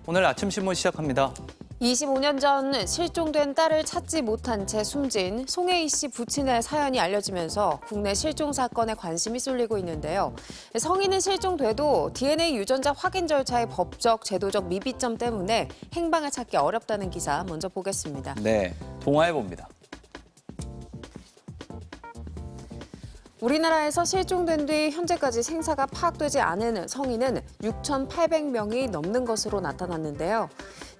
오늘 아침 신문 시작합니다. 25년 전 실종된 딸을 찾지 못한 채 숨진 송혜이 씨 부친의 사연이 알려지면서 국내 실종 사건에 관심이 쏠리고 있는데요. 성인은 실종돼도 DNA 유전자 확인 절차의 법적, 제도적 미비점 때문에 행방을 찾기 어렵다는 기사 먼저 보겠습니다. 네, 동아일보입니다. 우리나라에서 실종된 뒤 현재까지 생사가 파악되지 않은 성인은 6,800명이 넘는 것으로 나타났는데요.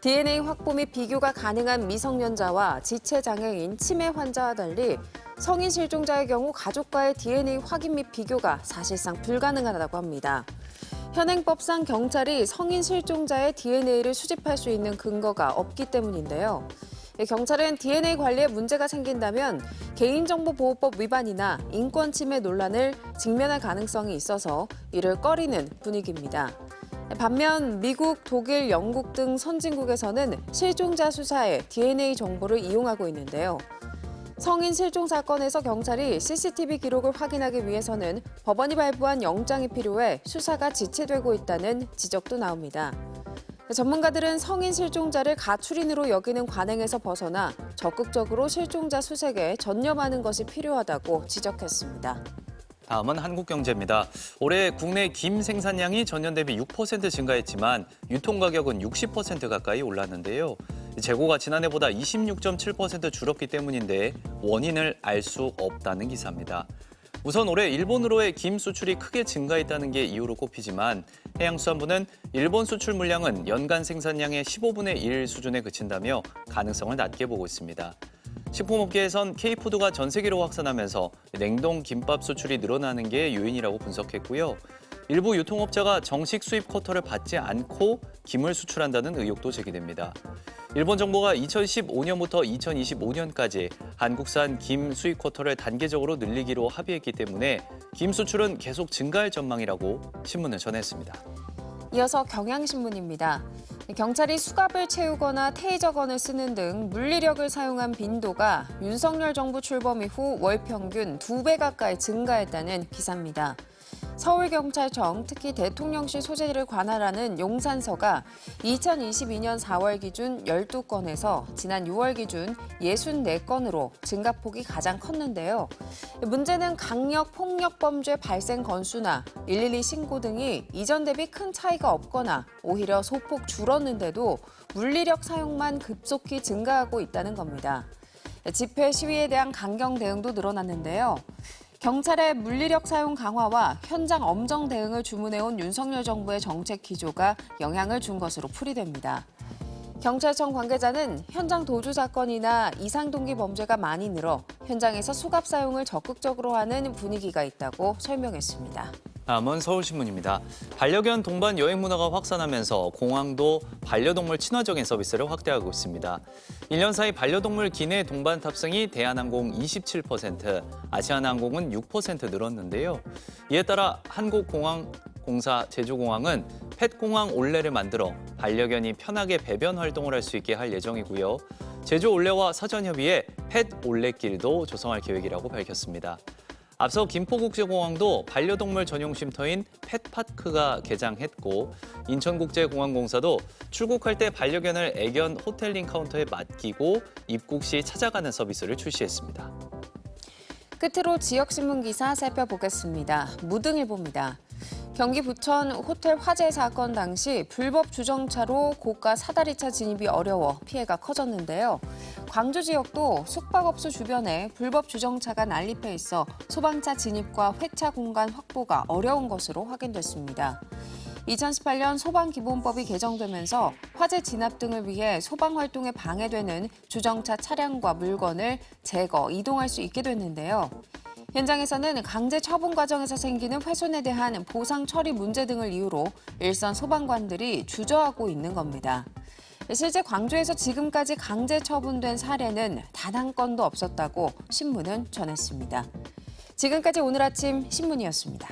DNA 확보 및 비교가 가능한 미성년자와 지체장애인, 치매 환자와 달리 성인 실종자의 경우 가족과의 DNA 확인 및 비교가 사실상 불가능하다고 합니다. 현행법상 경찰이 성인 실종자의 DNA를 수집할 수 있는 근거가 없기 때문인데요. 경찰은 DNA 관리에 문제가 생긴다면 개인정보보호법 위반이나 인권침해 논란을 직면할 가능성이 있어서 이를 꺼리는 분위기입니다. 반면 미국, 독일, 영국 등 선진국에서는 실종자 수사에 DNA 정보를 이용하고 있는데요. 성인 실종 사건에서 경찰이 CCTV 기록을 확인하기 위해서는 법원이 발부한 영장이 필요해 수사가 지체되고 있다는 지적도 나옵니다. 전문가들은 성인 실종자를 가출인으로 여기는 관행에서 벗어나 적극적으로 실종자 수색에 전념하는 것이 필요하다고 지적했습니다. 다음은 한국경제입니다. 올해 국내 김 생산량이 전년 대비 6% 증가했지만 유통 가격은 60% 가까이 올랐는데요. 재고가 지난해보다 26.7% 줄었기 때문인데 원인을 알 수 없다는 기사입니다. 우선 올해 일본으로의 김 수출이 크게 증가했다는 게 이유로 꼽히지만 해양수산부는 일본 수출 물량은 연간 생산량의 15분의 1 수준에 그친다며 가능성을 낮게 보고 있습니다. 식품업계에선 K푸드가 전 세계로 확산하면서 냉동 김밥 수출이 늘어나는 게 요인이라고 분석했고요. 일부 유통업자가 정식 수입 쿼터를 받지 않고 김을 수출한다는 의혹도 제기됩니다. 일본 정부가 2015년부터 2025년까지 한국산 김 수입 쿼터를 단계적으로 늘리기로 합의했기 때문에 김 수출은 계속 증가할 전망이라고 신문을 전했습니다. 이어서 경향신문입니다. 경찰이 수갑을 채우거나 테이저건을 쓰는 등 물리력을 사용한 빈도가 윤석열 정부 출범 이후 월 평균 2배 가까이 증가했다는 기사입니다. 서울경찰청, 특히 대통령실 소재를 관할하는 용산서가 2022년 4월 기준 12건에서 지난 6월 기준 64건으로 증가폭이 가장 컸는데요. 문제는 강력 폭력 범죄 발생 건수나 112 신고 등이 이전 대비 큰 차이가 없거나 오히려 소폭 줄었는데도 물리력 사용만 급속히 증가하고 있다는 겁니다. 집회 시위에 대한 강경 대응도 늘어났는데요. 경찰의 물리력 사용 강화와 현장 엄정 대응을 주문해온 윤석열 정부의 정책 기조가 영향을 준 것으로 풀이됩니다. 경찰청 관계자는 현장 도주 사건이나 이상 동기 범죄가 많이 늘어 현장에서 수갑 사용을 적극적으로 하는 분위기가 있다고 설명했습니다. 다음은 서울신문입니다. 반려견 동반 여행 문화가 확산하면서 공항도 반려동물 친화적인 서비스를 확대하고 있습니다. 1년 사이 반려동물 기내 동반 탑승이 대한항공 27%, 아시아나항공은 6% 늘었는데요. 이에 따라 한국공항공사 제주공항은 펫공항 올레를 만들어 반려견이 편하게 배변 활동을 할 수 있게 할 예정이고요. 제주 올레와 사전 협의해 펫 올레길도 조성할 계획이라고 밝혔습니다. 앞서 김포국제공항도 반려동물 전용 쉼터인 펫파크가 개장했고 인천국제공항공사도 출국할 때 반려견을 애견 호텔링 카운터에 맡기고 입국 시 찾아가는 서비스를 출시했습니다. 끝으로 지역신문 기사 살펴보겠습니다. 무등일보입니다. 경기 부천 호텔 화재 사건 당시 불법 주정차로 고가 사다리차 진입이 어려워 피해가 커졌는데요. 광주 지역도 숙박업소 주변에 불법 주정차가 난립해 있어 소방차 진입과 회차 공간 확보가 어려운 것으로 확인됐습니다. 2018년 소방기본법이 개정되면서 화재 진압 등을 위해 소방 활동에 방해되는 주정차 차량과 물건을 제거, 이동할 수 있게 됐는데요. 현장에서는 강제 처분 과정에서 생기는 훼손에 대한 보상 처리 문제 등을 이유로 일선 소방관들이 주저하고 있는 겁니다. 실제 광주에서 지금까지 강제 처분된 사례는 단 한 건도 없었다고 신문은 전했습니다. 지금까지 오늘 아침 신문이었습니다.